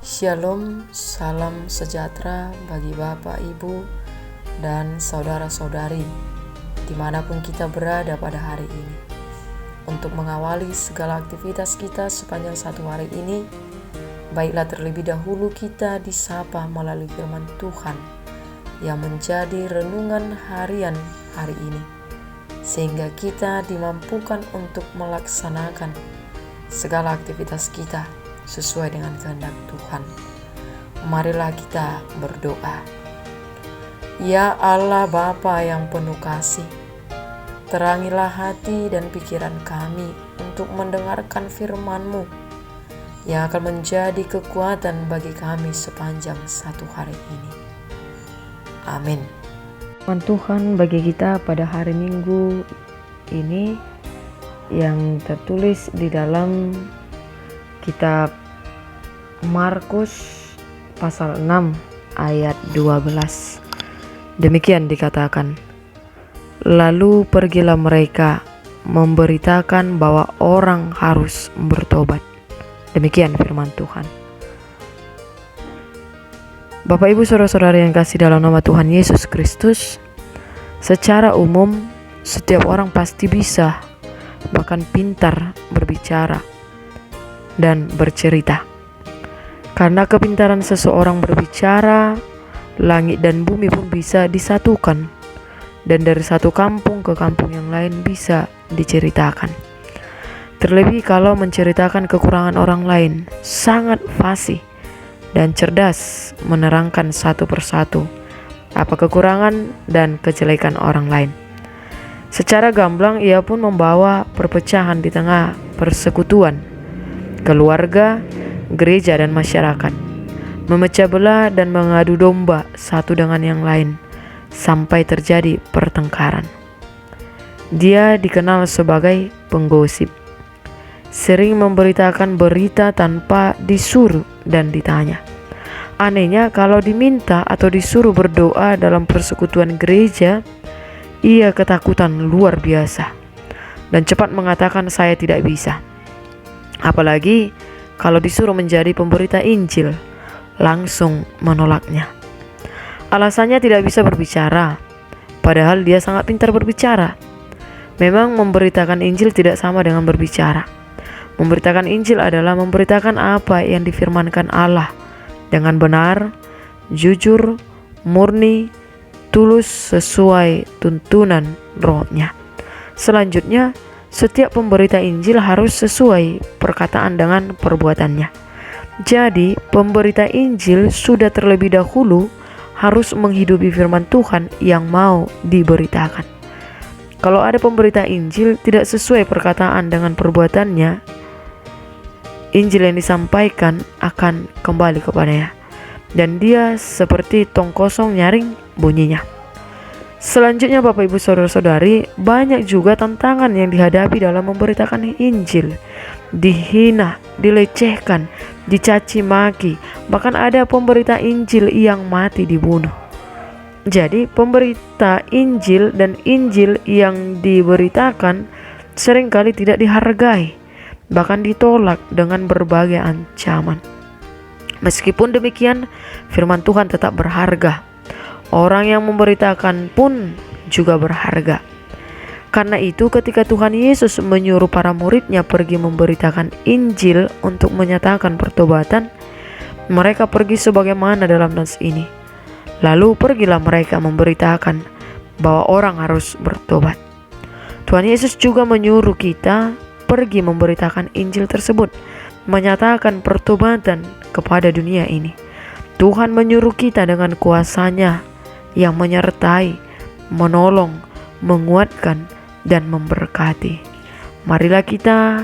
Shalom, salam sejahtera bagi Bapak, Ibu, dan saudara-saudari dimanapun kita berada pada hari ini. Untuk mengawali segala aktivitas kita sepanjang satu hari ini, baiklah terlebih dahulu kita disapa melalui firman Tuhan yang menjadi renungan harian hari ini, sehingga kita dimampukan untuk melaksanakan segala aktivitas kita sesuai dengan kehendak Tuhan. Marilah kita berdoa. Ya Allah Bapa yang penuh kasih, terangilah hati dan pikiran kami untuk mendengarkan firman-Mu yang akan menjadi kekuatan bagi kami sepanjang satu hari ini. Amin. Firman Tuhan bagi kita pada hari Minggu ini yang tertulis di dalam kitab Markus pasal 6 ayat 12. Demikian dikatakan, lalu pergilah mereka memberitakan bahwa orang harus bertobat. Demikian firman Tuhan. Bapak, Ibu, saudara-saudara yang kasih dalam nama Tuhan Yesus Kristus, secara umum setiap orang pasti bisa, bahkan pintar berbicara dan bercerita. Karena kepintaran seseorang berbicara, langit dan bumi pun bisa disatukan, dan dari satu kampung ke kampung yang lain bisa diceritakan. Terlebih kalau menceritakan kekurangan orang lain, sangat fasih dan cerdas menerangkan satu persatu apa kekurangan dan kejelekan orang lain. Secara gamblang ia pun membawa perpecahan di tengah persekutuan, keluarga, gereja dan masyarakat, memecah belah dan mengadu domba satu dengan yang lain sampai terjadi pertengkaran. Dia dikenal sebagai penggosip, sering memberitakan berita tanpa disuruh dan ditanya. Anehnya, kalau diminta atau disuruh berdoa dalam persekutuan gereja, ia ketakutan luar biasa dan cepat mengatakan saya tidak bisa. Apalagi kalau disuruh menjadi pemberita Injil, langsung menolaknya. Alasannya tidak bisa berbicara, padahal dia sangat pintar berbicara. Memang memberitakan Injil tidak sama dengan berbicara. Memberitakan Injil adalah memberitakan apa yang difirmankan Allah dengan benar, jujur, murni, tulus sesuai tuntunan Roh-Nya. Selanjutnya, setiap pemberita Injil harus sesuai perkataan dengan perbuatannya. Jadi, pemberita Injil sudah terlebih dahulu harus menghidupi firman Tuhan yang mau diberitakan. Kalau ada pemberita Injil tidak sesuai perkataan dengan perbuatannya, Injil yang disampaikan akan kembali kepadanya, dan dia seperti tong kosong nyaring bunyinya. Selanjutnya Bapak, Ibu, saudara-saudari, banyak juga tantangan yang dihadapi dalam memberitakan Injil. Dihina, dilecehkan, dicaci maki, bahkan ada pemberita Injil yang mati dibunuh. Jadi pemberita Injil dan Injil yang diberitakan seringkali tidak dihargai, bahkan ditolak dengan berbagai ancaman. Meskipun demikian, firman Tuhan tetap berharga. Orang yang memberitakan pun juga berharga. Karena itu ketika Tuhan Yesus menyuruh para muridnya pergi memberitakan Injil untuk menyatakan pertobatan, mereka pergi sebagaimana dalam nas ini. Lalu pergilah mereka memberitakan bahwa orang harus bertobat. Tuhan Yesus juga menyuruh kita pergi memberitakan Injil tersebut, menyatakan pertobatan kepada dunia ini. Tuhan menyuruh kita dengan kuasa-Nya yang menyertai, menolong, menguatkan, dan memberkati. Marilah kita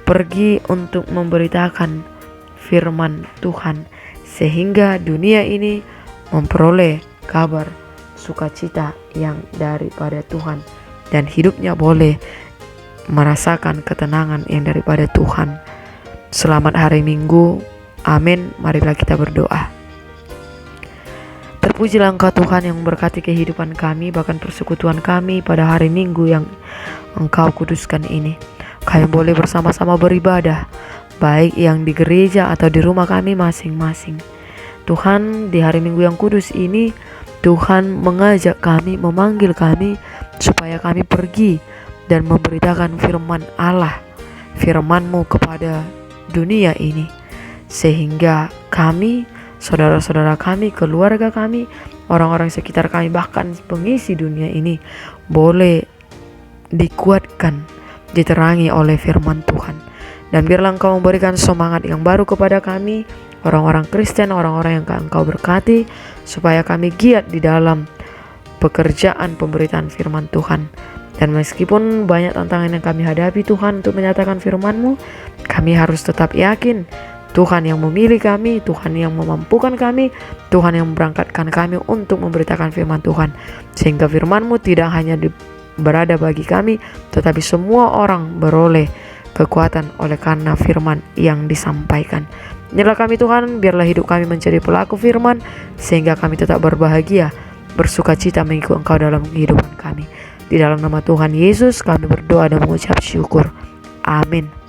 pergi untuk memberitakan firman Tuhan, sehingga dunia ini memperoleh kabar sukacita yang daripada Tuhan, dan hidupnya boleh merasakan ketenangan yang daripada Tuhan. Selamat hari Minggu. Amin. Marilah kita berdoa. Terpujilah Engkau Tuhan yang memberkati kehidupan kami, bahkan persekutuan kami pada hari Minggu yang Engkau kuduskan ini. Kami boleh bersama-sama beribadah, baik yang di gereja atau di rumah kami masing-masing. Tuhan, di hari Minggu yang kudus ini, Tuhan mengajak kami, memanggil kami supaya kami pergi dan memberitakan firman Allah, firman-Mu kepada dunia ini, sehingga kami, saudara-saudara kami, keluarga kami, orang-orang sekitar kami, bahkan pengisi dunia ini boleh dikuatkan, diterangi oleh firman Tuhan. Dan biarlah Engkau memberikan semangat yang baru kepada kami, orang-orang Kristen, orang-orang yang Engkau berkati, supaya kami giat di dalam pekerjaan pemberitaan firman Tuhan. Dan meskipun banyak tantangan yang kami hadapi Tuhan untuk menyatakan firman-Mu, kami harus tetap yakin Tuhan yang memilih kami, Tuhan yang memampukan kami, Tuhan yang memberangkatkan kami untuk memberitakan firman Tuhan. Sehingga firman-Mu tidak hanya berada bagi kami, tetapi semua orang beroleh kekuatan oleh karena firman yang disampaikan. Inilah kami Tuhan, biarlah hidup kami menjadi pelaku firman, sehingga kami tetap berbahagia, bersuka cita mengikut Engkau dalam kehidupan kami. Di dalam nama Tuhan Yesus kami berdoa dan mengucap syukur. Amin.